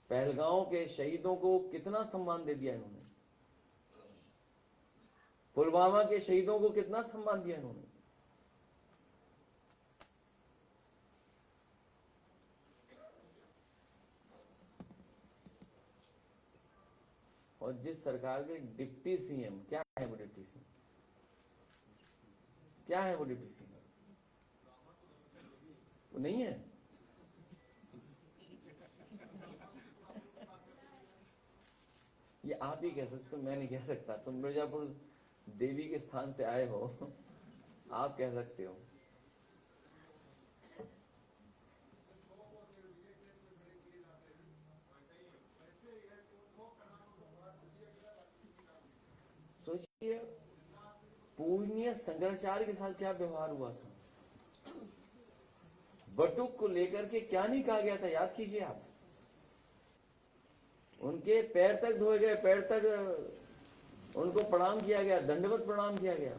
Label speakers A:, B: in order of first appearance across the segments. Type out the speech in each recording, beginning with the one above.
A: पहलगांव के शहीदों को कितना सम्मान दे दिया इन्होंने, पुलवामा के शहीदों को कितना सम्मान दिया इन्होंने। और जिस सरकार के डिप्टी सीएम, क्या है वो डिप्टी सीएम, क्या है वो डिप्टी सीएम, वो नहीं है। ये आप ही कह सकते हो, मैं नहीं कह सकता। तुम मिर्जापुर देवी के स्थान से आए हो, आप कह सकते हो। सोचिए पूजनीय शंकराचार्य के साथ क्या व्यवहार हुआ था, बटुक को लेकर के क्या नहीं कहा गया था, याद कीजिए आप। उनके पैर तक धोए गए, पैर तक उनको प्रणाम किया गया, दंडवत प्रणाम किया गया।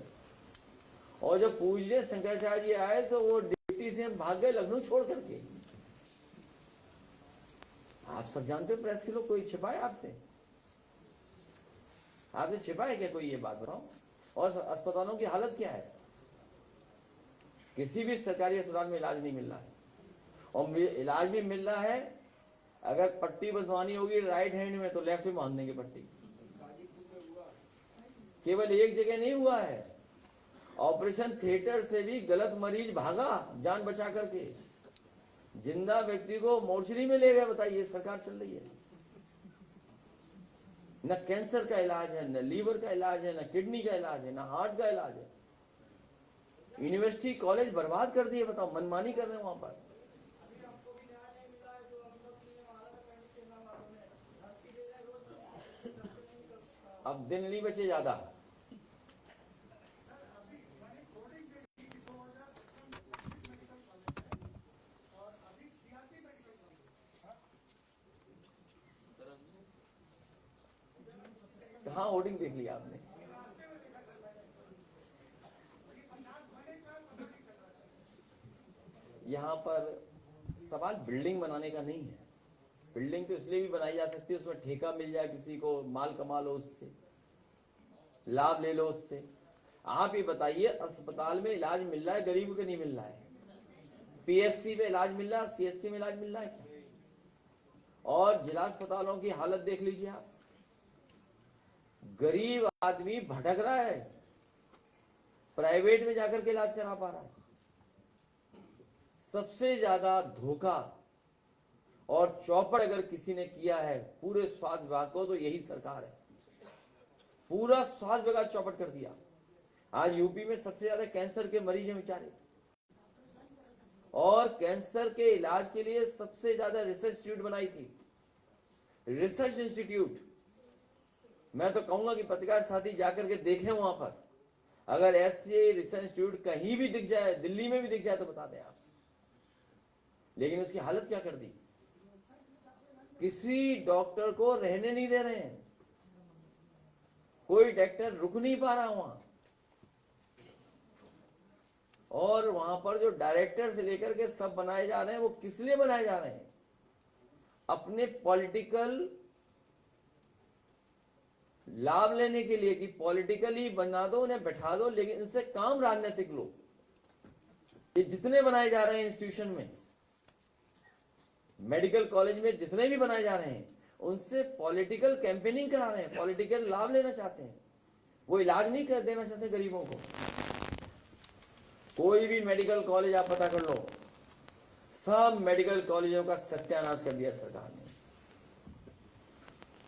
A: और जब पूजनीय शंकराचार्य जी आए तो वो डिप्टी से भाग गए लखनऊ छोड़ करके। आप सब जानते हो, प्रेस के लोग, कोई छिपाए आपसे, आपसे छिपाए क्या कोई, ये बात बताओ। और अस्पतालों की हालत क्या है, किसी भी सरकारी अस्पताल में इलाज नहीं मिल रहा है। और इलाज भी मिल रहा है, अगर पट्टी बंधवानी होगी राइट हैंड में तो लेफ्ट में बांध देंगे पट्टी। केवल एक जगह नहीं हुआ है, ऑपरेशन थिएटर से भी गलत मरीज भागा जान बचा करके, जिंदा व्यक्ति को मोर्चरी में ले गए। बताइए, सरकार चल रही है। न कैंसर का इलाज है, न लीवर का इलाज है, न किडनी का इलाज है, न हार्ट का इलाज है। यूनिवर्सिटी कॉलेज बर्बाद कर दिए, बताओ, मनमानी कर रहे हैं वहां पर। अब दिन नहीं बचे ज्यादा। कहाँ होर्डिंग देख लिया आपने? यहाँ पर सवाल बिल्डिंग बनाने का नहीं है। बिल्डिंग तो इसलिए भी बनाई जा सकती है, उसमें ठेका मिल जाए, किसी को माल कमा लो, उससे लाभ ले लो उससे। आप ये बताइए, अस्पताल में इलाज मिल रहा है गरीब को नहीं मिल रहा है? पीएससी में इलाज मिल रहा है, सीएससी में इलाज मिल रहा है क्या? और जिला अस्पतालों की हालत देख लीजिए आप, गरीब आदमी भटक रहा है, प्राइवेट में जाकर के इलाज करा पा रहा है। सबसे ज्यादा धोखा और चौपड़ अगर किसी ने किया है पूरे स्वास्थ्य विभाग को तो यही सरकार है। पूरा स्वास्थ्य विभाग चौपट कर दिया। आज यूपी में सबसे ज्यादा कैंसर के मरीज हैं बेचारे, और कैंसर के इलाज के लिए सबसे ज्यादा रिसर्च इंस्टीट्यूट बनाई थी, रिसर्च इंस्टीट्यूट। मैं तो कहूंगा कि पत्रकार साथी जाकर के देखें वहां पर, अगर ऐसे रिसर्च इंस्टीट्यूट कहीं भी दिख जाए, दिल्ली में भी दिख जाए तो बता दें आप। लेकिन उसकी हालत क्या कर दी, किसी डॉक्टर को रहने नहीं दे रहे हैं, कोई डॉक्टर रुक नहीं पा रहा वहां। और वहां पर जो डायरेक्टर से लेकर के सब बनाए जा रहे हैं, वो किस लिए बनाए जा रहे हैं? अपने पॉलिटिकल लाभ लेने के लिए, कि पॉलिटिकली बना दो, उन्हें बैठा दो, लेकिन इनसे काम राजनीतिक लो। ये जितने बनाए जा रहे हैं इंस्टीट्यूशन में, मेडिकल कॉलेज में जितने भी बनाए जा रहे हैं, उनसे पॉलिटिकल कैंपेनिंग करा रहे हैं, पॉलिटिकल लाभ लेना चाहते हैं। वो इलाज नहीं कर देना चाहते गरीबों को। कोई भी मेडिकल कॉलेज आप पता कर लो, सब मेडिकल कॉलेजों का सत्यानाश कर दिया सरकार ने।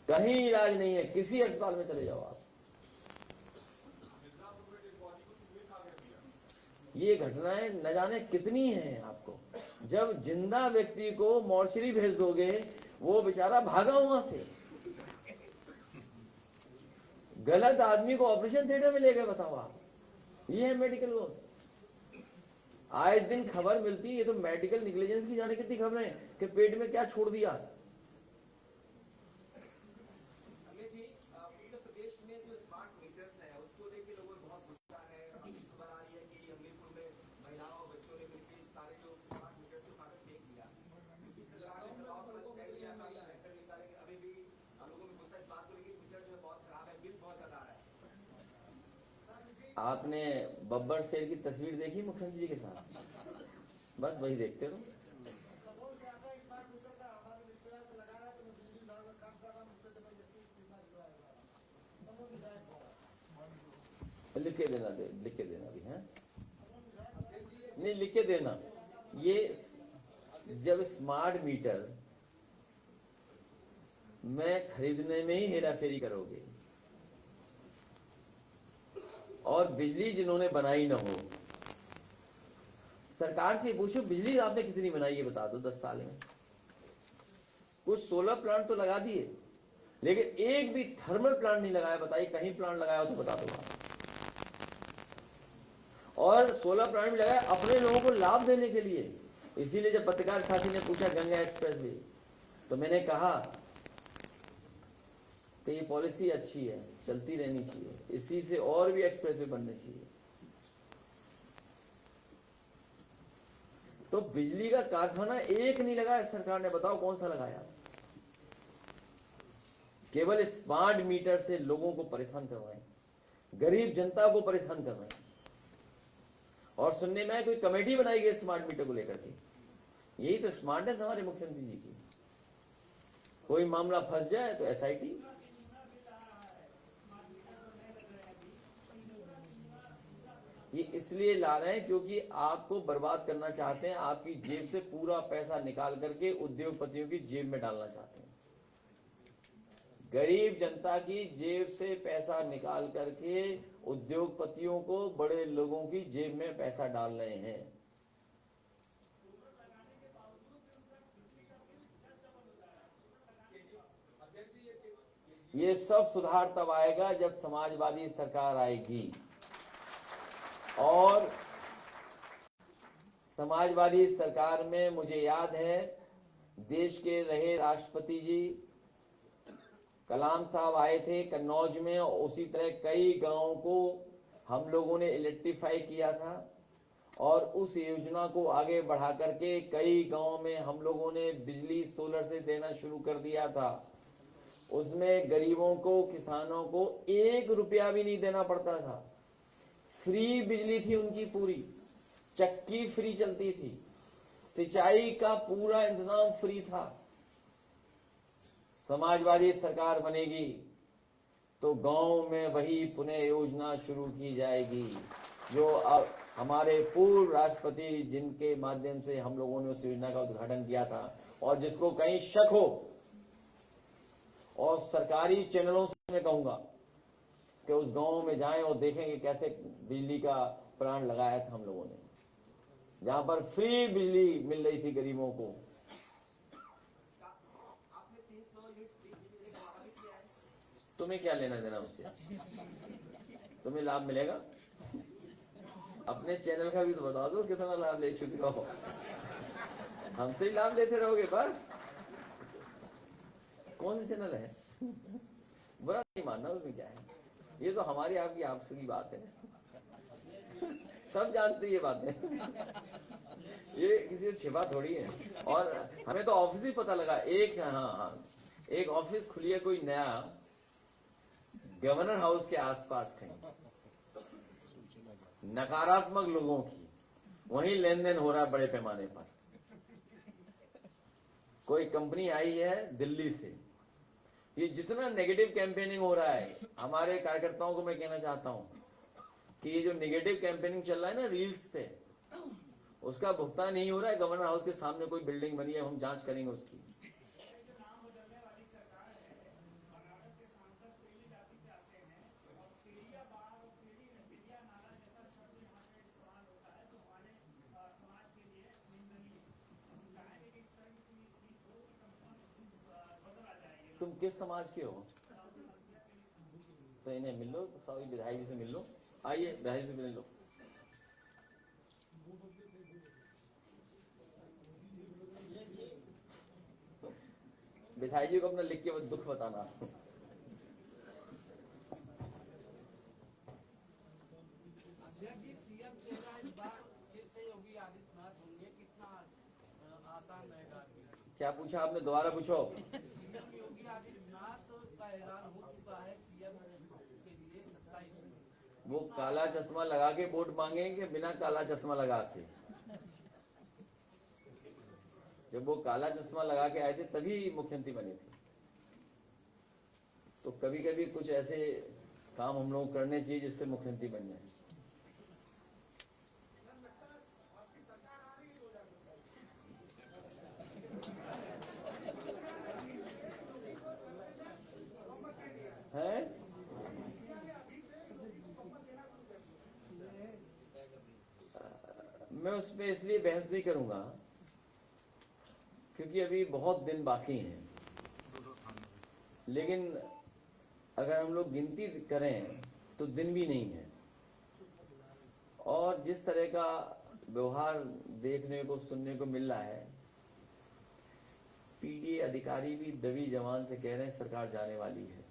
A: कहीं इलाज नहीं है, किसी अस्पताल में चले जाओ आप। ये घटनाएं न जाने कितनी हैं आपको। जब जिंदा व्यक्ति को मोर्चरी भेज दोगे, वो बेचारा भागा वहां से, गलत आदमी को ऑपरेशन थिएटर में ले गए, बताओ आप। ये है मेडिकल को। आए दिन खबर मिलती है, ये तो मेडिकल निग्लिजेंस की जाने कितनी खबरें हैं कि पेट में क्या छोड़ दिया। आपने बब्बर शेर की तस्वीर देखी मुख्यमंत्री जी के साथ? बस वही देखते रहो। लिख के देना लिख के देना भी है, नहीं लिख के देना। ये जब स्मार्ट मीटर में खरीदने में ही हेराफेरी करोगे और बिजली जिन्होंने बनाई ना हो, सरकार से पूछो बिजली आपने कितनी बनाई है बता दो 10 साल में। कुछ सोलर प्लांट तो लगा दिए, लेकिन एक भी थर्मल प्लांट नहीं लगाया। बताइए कहीं प्लांट लगाया हो तो बता दो। और सोलर प्लांट भी लगाया अपने लोगों को लाभ देने के लिए। इसीलिए जब पत्रकार साथी ने पूछा गंगा एक्सप्रेस वे, तो मैंने कहा कि ये पॉलिसी अच्छी है, चलती रहनी चाहिए, इसी से और भी एक्सप्रेस वे बनने चाहिए। तो बिजली का कारखाना एक नहीं लगाया सरकार ने, बताओ कौन सा लगाया? केवल स्मार्ट मीटर से लोगों को परेशान कर रहे हैं, गरीब जनता को परेशान कर रहे हैं। और सुनने में कोई कमेटी बनाई गई स्मार्ट मीटर को लेकर के। यही तो स्मार्टनेस हमारे मुख्यमंत्री जी की। कोई मामला फंस जाए तो एसआईटी। ये इसलिए ला रहे हैं क्योंकि आपको बर्बाद करना चाहते हैं, आपकी जेब से पूरा पैसा निकाल करके उद्योगपतियों की जेब में डालना चाहते हैं। गरीब जनता की जेब से पैसा निकाल करके उद्योगपतियों को, बड़े लोगों की जेब में पैसा डाल रहे हैं। ये सब सुधार तब आएगा जब समाजवादी सरकार आएगी। और समाजवादी सरकार में मुझे याद है देश के रहे राष्ट्रपति जी कलाम साहब आए थे कन्नौज में, और उसी तरह कई गांवों को हम लोगों ने इलेक्ट्रीफाई किया था। और उस योजना को आगे बढ़ा करके कई गांवों में हम लोगों ने बिजली सोलर से देना शुरू कर दिया था। उसमें गरीबों को, किसानों को 1 रुपया भी नहीं देना पड़ता था। फ्री बिजली थी उनकी पूरी, चक्की फ्री चलती थी, सिंचाई का पूरा इंतजाम फ्री था। समाजवादी सरकार बनेगी तो गांव में वही पुनः योजना शुरू की जाएगी जो अब हमारे पूर्व राष्ट्रपति जिनके माध्यम से हम लोगों ने उस योजना का उद्घाटन किया था। और जिसको कहीं शक हो, और सरकारी चैनलों से मैं कहूंगा कि उस गांव में जाएं और देखेंगे कैसे बिजली का प्लांट लगाया था हम लोगों ने, जहां पर फ्री बिजली मिल रही थी गरीबों को। तुम्हें क्या लेना देना उससे? तुम्हें लाभ मिलेगा? अपने चैनल का भी तो बता दो कितना लाभ ले चुके हो। हमसे ही लाभ लेते रहोगे बस। कौन सा चैनल है? बुरा नहीं मानना, उसमें क्या है। ये तो हमारी आपकी आपसी की बात है, सब जानते ये बातें। ये किसी से छिपा थोड़ी है। और हमें तो ऑफिस ही पता लगा, एक ऑफिस खुली है कोई नया गवर्नर हाउस के आसपास कहीं, नकारात्मक लोगों की वहीं लेन देन हो रहा है बड़े पैमाने पर। कोई कंपनी आई है दिल्ली से। ये जितना नेगेटिव कैंपेनिंग हो रहा है, हमारे कार्यकर्ताओं को मैं कहना चाहता हूं कि ये जो नेगेटिव कैंपेनिंग चल रहा है ना रील्स पे, उसका भुगतान नहीं हो रहा है। गवर्नर हाउस के सामने कोई बिल्डिंग बनी है, हम जांच करेंगे उसकी। तुम किस समाज के हो? तो इन्हें मिल लो, सभी विधायक जी से मिल लो। आइए विधायक से मिल लो। विधायक जी को अपना लिख के दुख बताना।
B: सीएम चेहरा इस बार फिर से योगी आदित्यनाथ होंगे, कितना आसान रहेगा?
A: क्या पूछा आपने? दोबारा पूछो।
B: सीएम योगी आदित्यनाथ का ऐलान हो चुका है सीएम के लिए 27 में।
A: वो काला चश्मा लगा के वोट मांगेंगे कि बिना काला चश्मा लगा के? जब वो काला चश्मा लगा के आए थे तभी मुख्यमंत्री बने थे। तो कभी कभी कुछ ऐसे काम हम लोग करने चाहिए जिससे मुख्यमंत्री बन जाए। है मैं उस पर इसलिए बहस नहीं करूंगा क्योंकि अभी बहुत दिन बाकी हैं, लेकिन अगर हम लोग गिनती करें तो दिन भी नहीं है। और जिस तरह का व्यवहार देखने को सुनने को मिल रहा है, पीडीए अधिकारी भी दबी जवान से कह रहे हैं सरकार जाने वाली है,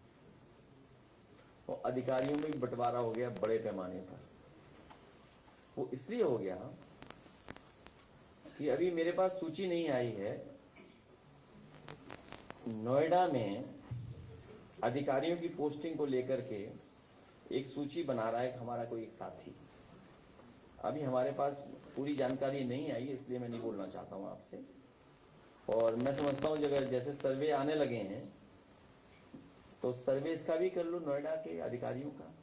A: और अधिकारियों में भी बंटवारा हो गया बड़े पैमाने पर। वो इसलिए हो गया कि अभी मेरे पास सूची नहीं आई है, नोएडा में अधिकारियों की पोस्टिंग को लेकर के एक सूची बना रहा है हमारा कोई एक साथी। अभी हमारे पास पूरी जानकारी नहीं आई है, इसलिए मैं नहीं बोलना चाहता हूं आपसे। और मैं समझता हूं अगर जैसे सर्वे आने लगे हैं तो सर्वे इसका भी कर लो, नोएडा के अधिकारियों का।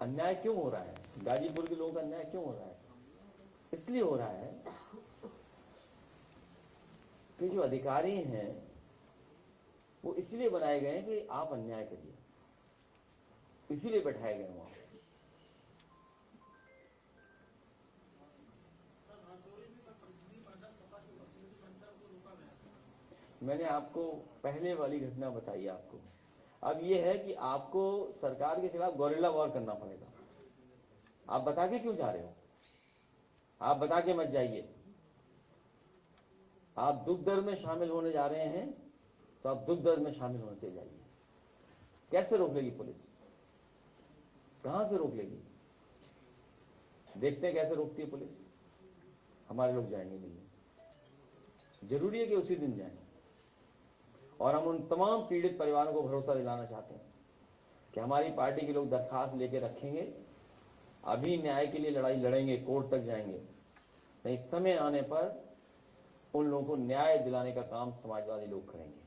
A: अन्याय क्यों हो रहा है, गाजीपुर के लोगों का अन्याय क्यों हो रहा है? इसलिए हो रहा है कि जो अधिकारी हैं वो इसलिए बनाए गए हैं कि आप अन्याय करिए, इसीलिए बैठाए गए वहां। मैंने आपको पहले वाली घटना बताई आपको। अब यह है कि आपको सरकार के खिलाफ गोरिल्ला वॉर करना पड़ेगा। आप बता के क्यों जा रहे हो? आप बता के मत जाइए। आप दुख दर्द में शामिल होने जा रहे हैं तो आप दुख दर्द में शामिल होते जाइए। कैसे रोक लेगी पुलिस? कहां से रोक लेगी? देखते हैं कैसे रोकती है पुलिस। हमारे लोग जाएंगे नहीं, जरूरी है कि उसी दिन जाएं। और हम उन तमाम पीड़ित परिवारों को भरोसा दिलाना चाहते हैं कि हमारी पार्टी के लोग दरखास्त लेके रखेंगे, अभी न्याय के लिए लड़ाई लड़ेंगे, कोर्ट तक जाएंगे। नहीं, समय आने पर उन लोगों को न्याय दिलाने का काम समाजवादी लोग करेंगे।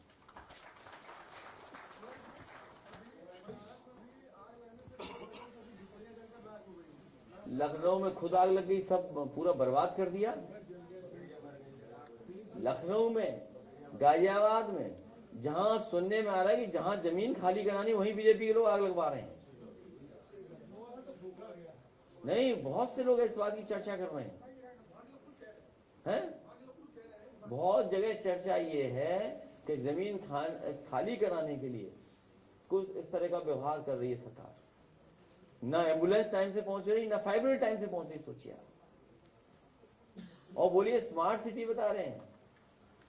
A: लखनऊ में खुद आग लग गई, सब पूरा बर्बाद कर दिया। लखनऊ में, गाजियाबाद में, जहां सुनने में आ रहा है कि जहां जमीन खाली करानी वहीं बीजेपी के लोग आग लगवा रहे हैं। नहीं, बहुत से लोग इस बात की चर्चा कर रहे हैं। बहुत जगह चर्चा ये है कि जमीन खाली कराने के लिए कुछ इस तरह का व्यवहार कर रही है सरकार। ना एम्बुलेंस टाइम से पहुंच रही, ना फाइबर टाइम से पहुंच रही। सोचिए आप, और बोलिए स्मार्ट सिटी बता रहे हैं।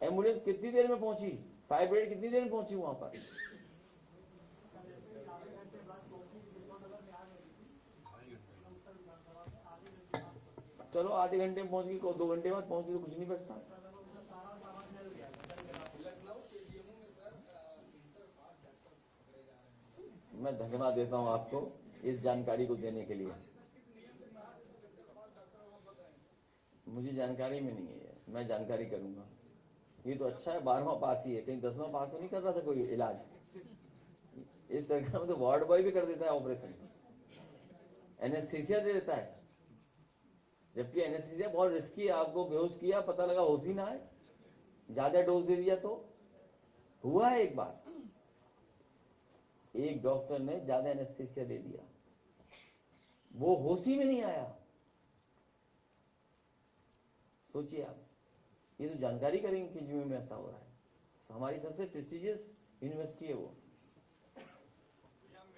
A: एम्बुलेंस कितनी देर में पहुंची, फाइबर कितनी देर में पहुंची वहां पर? चलो आधे घंटे में पहुंच गई, 2 घंटे बाद पहुंच गई तो कुछ नहीं बचता। मैं धन्यवाद देता हूं आपको इस जानकारी को देने के लिए। मुझे जानकारी में नहीं है, मैं जानकारी करूंगा। ये तो अच्छा है, 12वां पास ही है, कहीं 10वां पास तो नहीं कर रहा था कोई इलाज। इस सरकार में तो वार्ड बॉय भी कर देता है ऑपरेशन, एनेस्थीसिया दे देता है, जबकि एनेस्थीसिया बहुत रिस्की है। आपको बेहोश किया, पता लगा होश ही ना है, ज्यादा डोज दे दिया तो। हुआ है एक बार, एक डॉक्टर ने ज्यादा एनेस्थीसिया दे दिया, वो होश ही में नहीं आया। सोचिए आप, ये तो जानकारी करेंगे कि जीवन में ऐसा हो रहा है। हमारी सबसे प्रेस्टिजियस यूनिवर्सिटी है वो।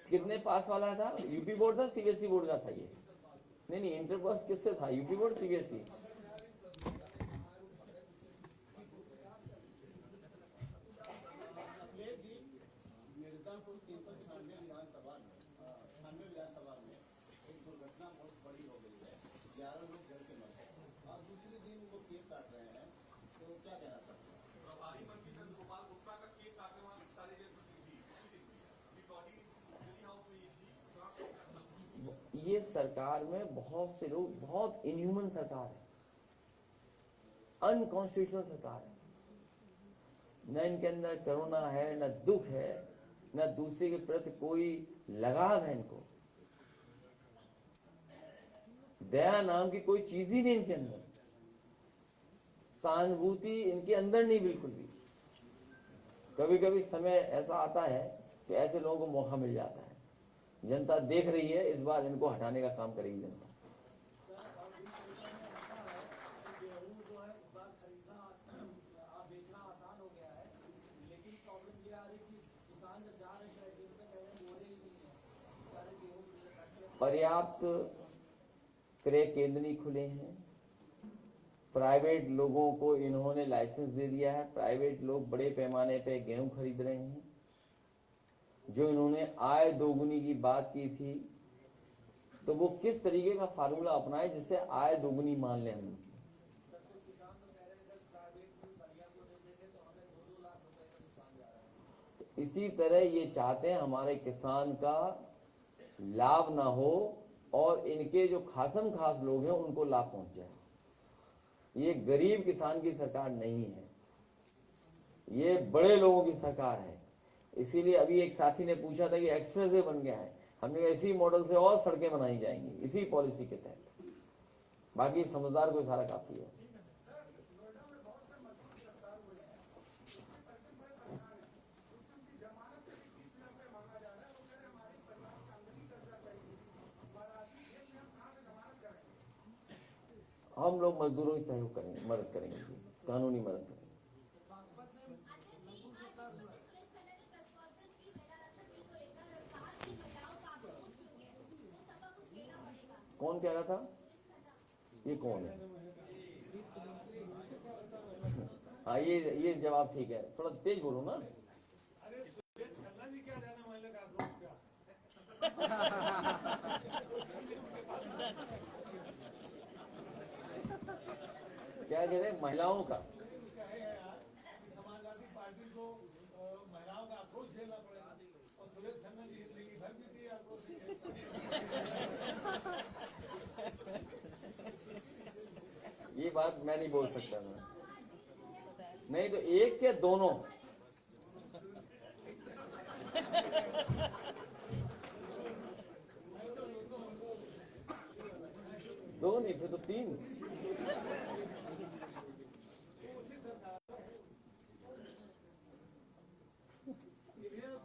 A: कितने पास वाला था? यूपी बोर्ड था, सीबीएसई बोर्ड का था ये? नहीं, इंटर पास किससे था? UP board, CBSE?
C: मिर्जापुर 396 विधानसभा में एक दुर्घटना बहुत बड़ी हो गई है, 11 लोग जल के मर गए और दूसरे दिन वो केक काट रहे हैं, तो क्या कहना चाहते हैं? प्रभारी मंत्री गोपाल गुप्ता का केक काटने वाली सारी बॉडी दिल्ली हाउस
A: ये सरकार में बहुत से लोग, बहुत इनह्यूमन सरकार है, अनकॉन्स्टिट्यूशनल सरकार है। न इनके अंदर करुणा है, न दुख है, न दूसरे के प्रति कोई लगाव है। इनको दया नाम की कोई चीज ही नहीं इनके अंदर, सहानुभूति इनके अंदर नहीं बिल्कुल भी। कभी कभी समय ऐसा आता है कि ऐसे लोगों को मौका मिल जाता है, जनता देख रही है, इस बार इनको हटाने का काम करेगी जनता।
B: गेहूं जो है इस बार खरीदना बेचना आसान हो गया है, लेकिन प्रॉब्लम ये आ रही कि किसान जब जा रहे हैं दिन पे कह रहे बोरे ही नहीं है, सारे गेहूं
A: पर्याप्त क्रय केंद्र नहीं खुले हैं, प्राइवेट लोगों को इन्होंने लाइसेंस दे दिया है, प्राइवेट लोग बड़े पैमाने पे गेहूं खरीद रहे हैं। जो इन्होंने आय दोगुनी की बात की थी, तो वो किस तरीके का फार्मूला अपनाए जिससे आय दोगुनी मान लें हम। इसी तरह ये चाहते हैं हमारे किसान का लाभ ना हो और इनके जो खासम खास लोग हैं उनको लाभ पहुंच जाए। ये गरीब किसान की सरकार नहीं है, ये बड़े लोगों की सरकार है। इसीलिए अभी एक साथी ने पूछा था कि एक्सप्रेस वे बन गया है, हमने इसी मॉडल से और सड़कें बनाई जाएंगी इसी पॉलिसी के तहत। बाकी समझदार को सारा काफी है। हम लोग मजदूरों की सहयोग करेंगे, मदद करेंगे, कानूनी मदद करेंगे। कौन कह रहा था? ये कौन है? हाँ, ये जवाब ठीक है, थोड़ा तेज बोलो ना। क्या कह रहे हैं? महिलाओं का
D: समाजवादी पार्टी को महिलाओं का आक्रोश झेलना पड़ेगा और सुरेश खन्ना जी जिंदगी भर भी थी आक्रोश।
A: ये बात मैं नहीं बोल सकता, मैं नहीं तो एक के दोनों। दो नहीं फिर तो तीन।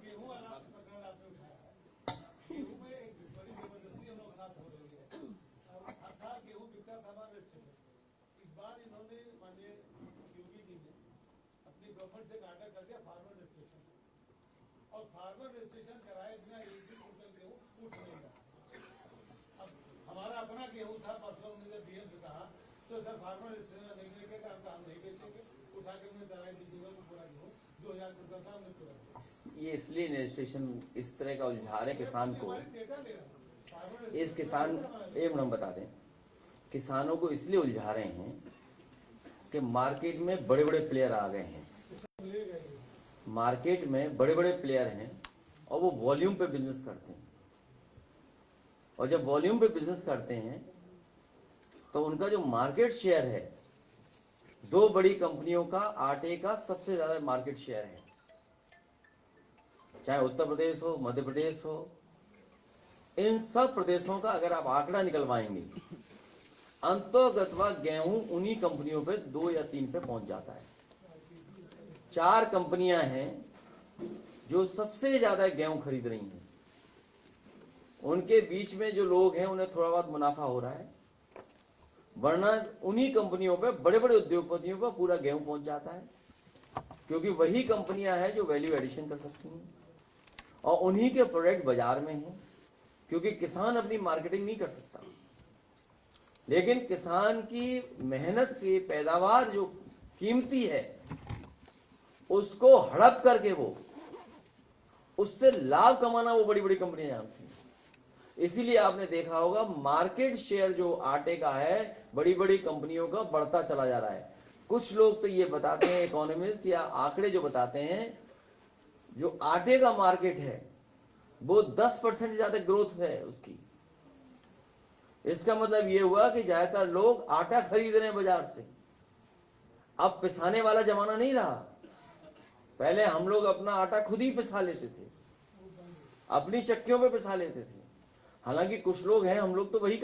D: गेहूं वाला प्रकार आपने उठाया, गेहूं में एक बड़ी जबरदस्ती हम लोग साथ हो रही है। हर साल गेहूं बिकता था हमारे से। इस बार इन्होंने माननीय योगी जी ने अपनी गवर्नमेंट से कांटेक्ट कर दिया फार्मर रजिस्ट्रेशन, और फार्मर रजिस्ट्रेशन कराए बिना एक भी कुंटल गेहूं उठ नहीं रहा। अब हमारा अपना गेहूं था, परसों हमने डीएम से कहा तो सर फार्मर रजिस्ट्रेशन नहीं लेके हम नहीं बेचेंगे, उठा के उन्हें कराई दीजिएगा तो पूरा गेहूं 2000 कुंटल था हमने पूरा।
A: ये इसलिए रजिस्ट्रेशन इस तरह का उलझा रहे किसान को, इस किसान एक हम बता दें, किसानों को इसलिए उलझा रहे हैं कि मार्केट में बड़े बड़े प्लेयर आ गए हैं। मार्केट में बड़े बड़े प्लेयर हैं और वो वॉल्यूम पे बिजनेस करते हैं, और जब वॉल्यूम पे बिजनेस करते हैं तो उनका जो मार्केट शेयर है, दो बड़ी कंपनियों का आटे का सबसे ज्यादा मार्केट शेयर है, चाहे उत्तर प्रदेश हो, मध्य प्रदेश हो, इन सब प्रदेशों का अगर आप आंकड़ा निकलवाएंगे, अंतोगतवा गेहूं उन्हीं कंपनियों पे 2 या 3 पे पहुंच जाता है। 4 कंपनियां हैं जो सबसे ज्यादा गेहूं खरीद रही हैं। उनके बीच में जो लोग हैं उन्हें थोड़ा बहुत मुनाफा हो रहा है, वरना उन्हीं कंपनियों पे बड़े बड़े उद्योगपतियों का पूरा गेहूं पहुंच जाता है, क्योंकि वही कंपनियां हैं जो वैल्यू एडिशन कर सकती हैं और उन्हीं के प्रोडक्ट बाजार में हैं, क्योंकि किसान अपनी मार्केटिंग नहीं कर सकता। लेकिन किसान की मेहनत की पैदावार जो कीमती है उसको हड़प करके वो उससे लाभ कमाना वो बड़ी बड़ी कंपनियां जानती हैं। इसीलिए आपने देखा होगा मार्केट शेयर जो आटे का है बड़ी बड़ी कंपनियों का बढ़ता चला जा रहा है। कुछ लोग तो ये बताते हैं, इकोनॉमिस्ट या आंकड़े जो बताते हैं, जो आटे का मार्केट है वो 10% ज्यादा ग्रोथ है उसकी, इसका मतलब ये हुआ कि ज्यादातर लोग आटा खरीद रहे हैं बाजार से। अब पिसाने वाला जमाना नहीं रहा। पहले हम लोग अपना आटा खुद ही पिसा लेते थे, अपनी चक्कियों पे पिसा लेते थे। हालांकि कुछ लोग हैं, हम लोग तो वही